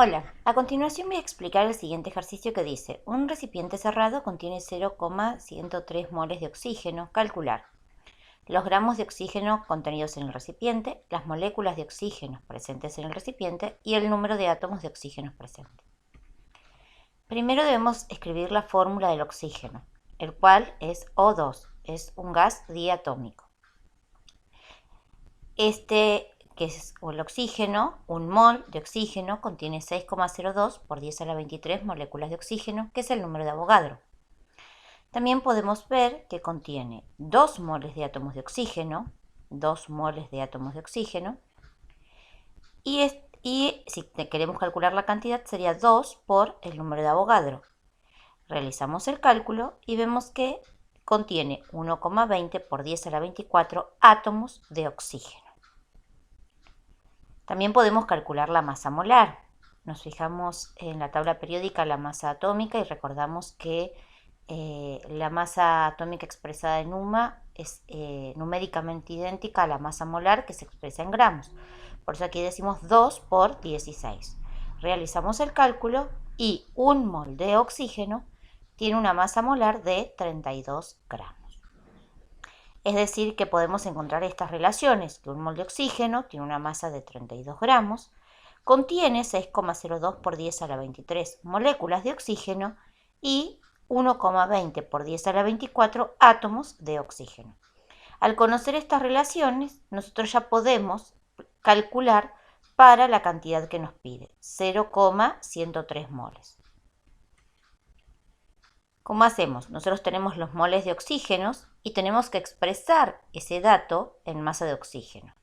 Hola, a continuación voy a explicar el siguiente ejercicio que dice: un recipiente cerrado contiene 0,103 moles de oxígeno. Calcular los gramos de oxígeno contenidos en el recipiente, las moléculas de oxígeno presentes en el recipiente y el número de átomos de oxígeno presentes. Primero debemos escribir la fórmula del oxígeno, el cual es O2, es un gas diatómico. Que es el oxígeno, un mol de oxígeno contiene 6,02 por 10 a la 23 moléculas de oxígeno, que es el número de Avogadro. También podemos ver que contiene 2 moles de átomos de oxígeno, 2 moles de átomos de oxígeno, y si queremos calcular la cantidad sería 2 por el número de Avogadro. Realizamos el cálculo y vemos que contiene 1,20 por 10 a la 24 átomos de oxígeno. También podemos calcular la masa molar. Nos fijamos en la tabla periódica la masa atómica y recordamos que la masa atómica expresada en UMA es numéricamente idéntica a la masa molar que se expresa en gramos. Por eso aquí decimos 2 por 16. Realizamos el cálculo y un mol de oxígeno tiene una masa molar de 32 gramos. Es decir, que podemos encontrar estas relaciones, que un mol de oxígeno tiene una masa de 32 gramos, contiene 6,02 por 10 a la 23 moléculas de oxígeno y 1,20 por 10 a la 24 átomos de oxígeno. Al conocer estas relaciones, nosotros ya podemos calcular para la cantidad que nos pide, 0,103 moles. ¿Cómo hacemos? Nosotros tenemos los moles de oxígeno y tenemos que expresar ese dato en masa de oxígeno.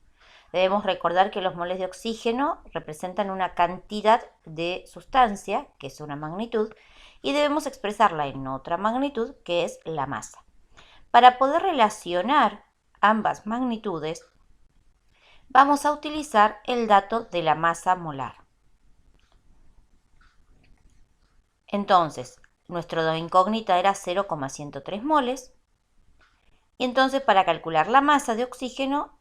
Debemos recordar que los moles de oxígeno representan una cantidad de sustancia, que es una magnitud, y debemos expresarla en otra magnitud, que es la masa. Para poder relacionar ambas magnitudes, vamos a utilizar el dato de la masa molar. Entonces, nuestra incógnita era 0,103 moles. Y entonces para calcular la masa de oxígeno,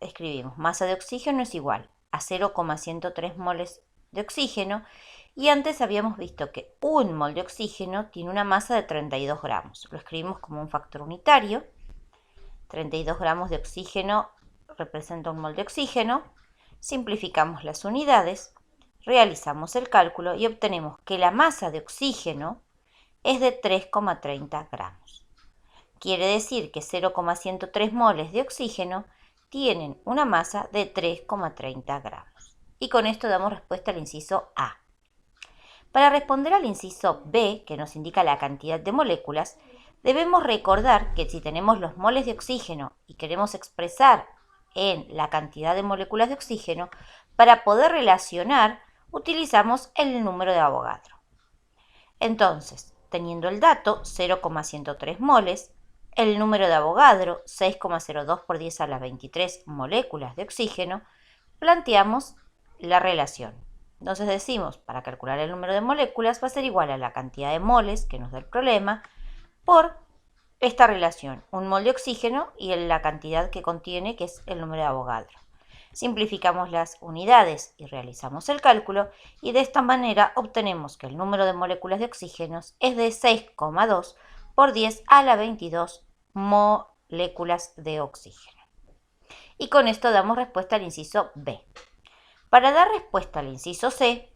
escribimos masa de oxígeno es igual a 0,103 moles de oxígeno. Y antes habíamos visto que un mol de oxígeno tiene una masa de 32 gramos. Lo escribimos como un factor unitario. 32 gramos de oxígeno representa un mol de oxígeno. Simplificamos las unidades, realizamos el cálculo y obtenemos que la masa de oxígeno es de 3,30 gramos. Quiere decir que 0,103 moles de oxígeno tienen una masa de 3,30 gramos. Y con esto damos respuesta al inciso A. Para responder al inciso B, que nos indica la cantidad de moléculas, debemos recordar que si tenemos los moles de oxígeno y queremos expresar en la cantidad de moléculas de oxígeno, para poder relacionar utilizamos el número de Avogadro. Entonces, teniendo el dato 0,103 moles, el número de Avogadro 6,02 por 10 a la 23 moléculas de oxígeno, planteamos la relación. Entonces decimos, para calcular el número de moléculas va a ser igual a la cantidad de moles que nos da el problema por esta relación, un mol de oxígeno y la cantidad que contiene, que es el número de Avogadro. Simplificamos las unidades y realizamos el cálculo y de esta manera obtenemos que el número de moléculas de oxígeno es de 6,2 por 10 a la 22 moléculas de oxígeno. Y con esto damos respuesta al inciso B. Para dar respuesta al inciso C,